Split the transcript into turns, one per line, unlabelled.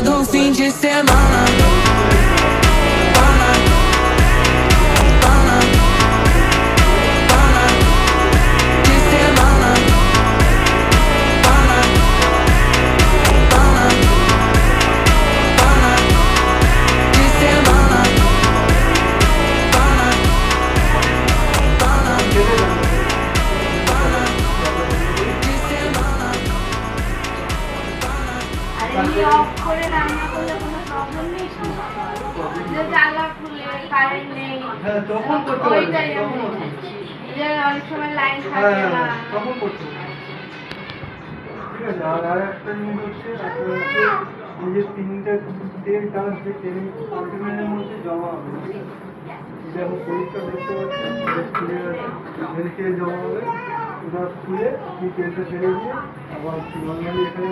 do fim de semana. Pana, pana, pana de semana. Pana, pana, pana de semana. Pana, pana, pana de semana.
আরে of করে রান্না করলে কোনো problem নেই যে জ্বালা খুলে কারেন্ট নেই
হ্যাঁ তখন করতে পারবে
ওইটাই আমি যে অনেক সময় লাইন থাকে না
তখন করতে পারবে ঠিক আছে আর একটা জিনিস হচ্ছে এই যে তিনটা তেল টান যে তেল কন্টেনারের মধ্যে জমা হবে যেমন পরিষ্কার দেখতে পাচ্ছেন ক্লিয়ার আছে তেল জমা হবে ওটা খুলে আপনি তেলটা ছেড়ে দিয়ে আবার নর্মালি এখানে